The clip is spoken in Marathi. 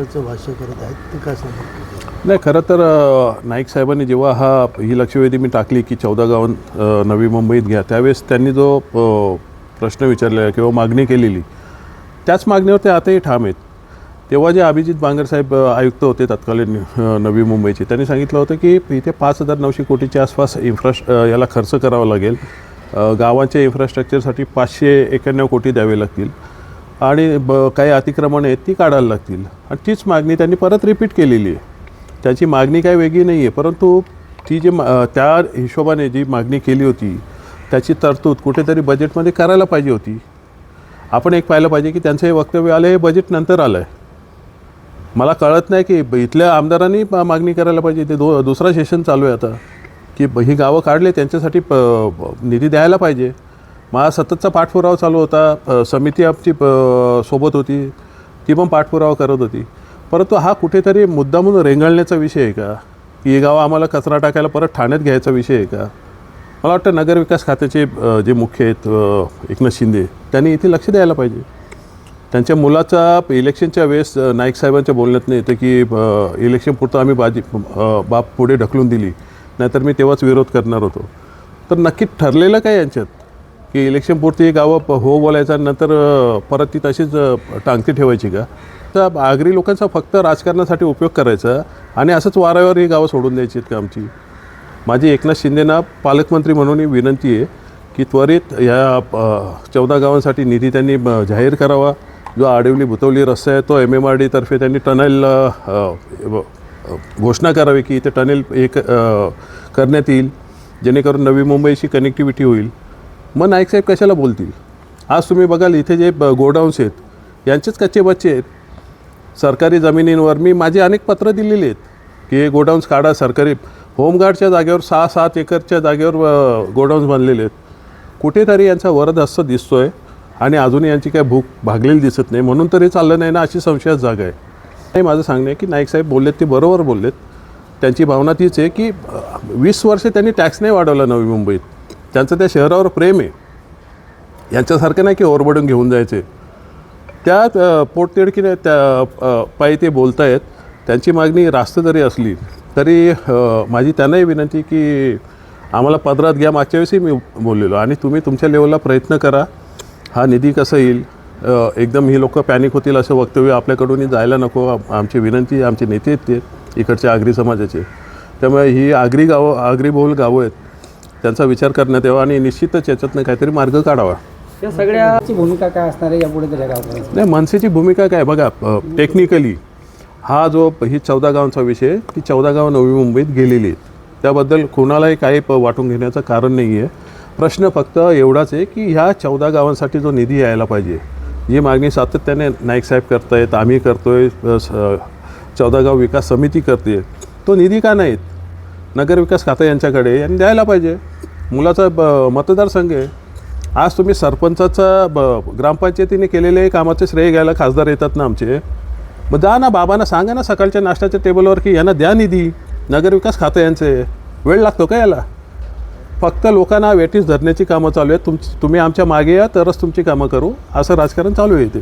प्रकारचं भाष्य करत आहेत, ते काय सांगतात? नाही, खरं तर नाईक साहेबांनी जेव्हा ही लक्षवेधी मी टाकली की 14 गावं नवी मुंबईत घ्या, त्यावेळेस त्यांनी जो प्रश्न विचारलेला किंवा मागणी केलेली, त्याच मागणीवर ते आताही ठाम आहेत. तेव्हा जे अभिजित बांगर साहेब आयुक्त होते तत्कालीन नवी मुंबईचे, त्यांनी सांगितलं होतं की इथे 5,900 कोटीच्या आसपास याला खर्च करावा लागेल. गावांच्या इन्फ्रास्ट्रक्चरसाठी 591 कोटी द्यावे लागतील आणि काही अतिक्रमण आहेत ती काढायला लागतील. आणि तीच मागणी त्यांनी परत रिपीट केलेली आहे. त्याची मागणी काही वेगळी नाही आहे, परंतु ती त्या हिशोबाने जी मागणी केली होती त्याची तरतूद कुठेतरी बजेटमध्ये करायला पाहिजे होती. आपण एक पाहिलं पाहिजे की त्यांचं हे वक्तव्य आलं, हे बजेट नंतर आलं आहे. मला कळत नाही की इथल्या आमदारांनी मागणी करायला पाहिजे. ते दुसरा सेशन चालू आहे आता की ही गावं काढले त्यांच्यासाठी निधी द्यायला पाहिजे. मला सततचा पाठपुरावा चालू होता. समिती आमची सोबत होती, ती पण पाठपुरावा करत होती. परंतु हा कुठेतरी मुद्दामून रेंगाळण्याचा विषय आहे का की हे गाव आम्हाला कचरा टाकायला परत ठाण्यात घ्यायचा विषय आहे का? मला वाटतं नगरविकास खात्याचे जे मुख्य आहेत एकनाथ शिंदे, त्यांनी इथे लक्ष द्यायला पाहिजे. त्यांच्या मुलाचा इलेक्शनच्या वेळेस नाईक साहेबांच्या बोलण्यात नाही येतं की इलेक्शनपुरतं आम्ही बाप पुढे ढकलून दिली, नाहीतर मी तेव्हाच विरोध करणार होतो. तर नक्की ठरलेलं काय यांच्यात की इलेक्शनपुरती ही गावं हो बोलायचं नंतर परत ती तशीच टांगती ठेवायची का? तर आगरी लोकांचा फक्त राजकारणासाठी उपयोग करायचा आणि असंच वाऱ्यावर ही गावं सोडून द्यायची आहेत का आमची? माझी एकनाथ शिंदेंना पालकमंत्री म्हणून विनंती आहे की त्वरित या 14 गावांसाठी निधी त्यांनी जाहीर करावा. जो आडिवली बुतवली रस्ता आहे तो MMRD तर्फे त्यांनी टनेल घोषणा करावी की इथे टनेल करण्यात येईल, जेणेकरून नवी मुंबईची कनेक्टिव्हिटी होईल. मग नाईक साहेब कशाला बोलतील? आज तुम्ही बघाल इथे जे गोडाऊन्स आहेत यांचेच कच्चे बच्चे आहेत. सरकारी जमिनींवर मी माझे अनेक पत्र दिलेली आहेत की हे गोडाऊन्स काढा. सरकारी होमगार्डच्या जागेवर 6-7 एकरच्या जागेवर गोडाऊन्स बांधलेले आहेत. कुठेतरी यांचा वरदहस्त दिसतो आहे आणि अजूनही यांची काय भूक भागलेली दिसत नाही, म्हणून तरी चाललं नाही ना अशी संशयास जागा आहे. हे माझं सांगणं आहे की नाईक साहेब बोललेत ते बरोबर बोललेत. त्यांची भावना तीच आहे की 20 वर्षे त्यांनी टॅक्स नाही वाढवला नवी मुंबईत. त्यांचं त्या शहरावर प्रेम आहे. यांच्यासारखं नाही की ओरबडून घेऊन जायचे. त्या पोटतिडकीने त्या पायी ते बोलत आहेत. त्यांची मागणी रास्त जरी असली तरी माझी त्यांनाही विनंती की आम्हाला पदरात घ्या. मागच्या वेळेसही मी बोललेलो आणि तुम्ही तुमच्या लेवलला प्रयत्न करा. हा निधी कसा येईल, एकदम ही लोकं पॅनिक होतील असं वक्तव्य आपल्याकडूनही जायला नको. आमची विनंती, आमचे नेते आहेत ते इकडच्या आगरी समाजाचे, त्यामुळे ही आगरी बहुल गावं आहेत, त्यांचा विचार करण्यात यावा आणि निश्चितच याच्यातनं काहीतरी मार्ग काढावा. या सगळ्याची भूमिका काय असणार आहे यापुढे तरी गाव? नाही, मनसेची भूमिका काय बघा, टेक्निकली हा जो ही 14 गावांचा विषय, ती 14 गावं नवी मुंबईत गेलेली आहेत. त्याबद्दल कोणालाही काही वाटून घेण्याचं कारण नाही आहे. प्रश्न फक्त एवढाच आहे की ह्या 14 गावांसाठी जो निधी यायला पाहिजे, जी मागणी सातत्याने नाईक साहेब करत आहेत, आम्ही करतो आहे, 14 गाव विकास समिती करते, तो निधी का नाहीत? नगरविकास खातं यांच्याकडे यांनी द्यायला पाहिजे. मुलाचा मतदारसंघ आहे. आज तुम्ही सरपंचाचा ग्रामपंचायतीने केलेले कामाचे श्रेय घ्यायला खासदार येतात ना आमचे. मग जा ना, बाबांना सांगा ना सकाळच्या नाश्त्याच्या टेबलवर की यांना द्या निधी. नगरविकास खातं यांचे, वेळ लागतो का याला? फक्त लोकांना वेटीस धरण्याची कामं चालू आहेत. तुम्ही आमच्या मागे या तरच तुमची कामं करू, असं राजकारण चालू आहे इथे.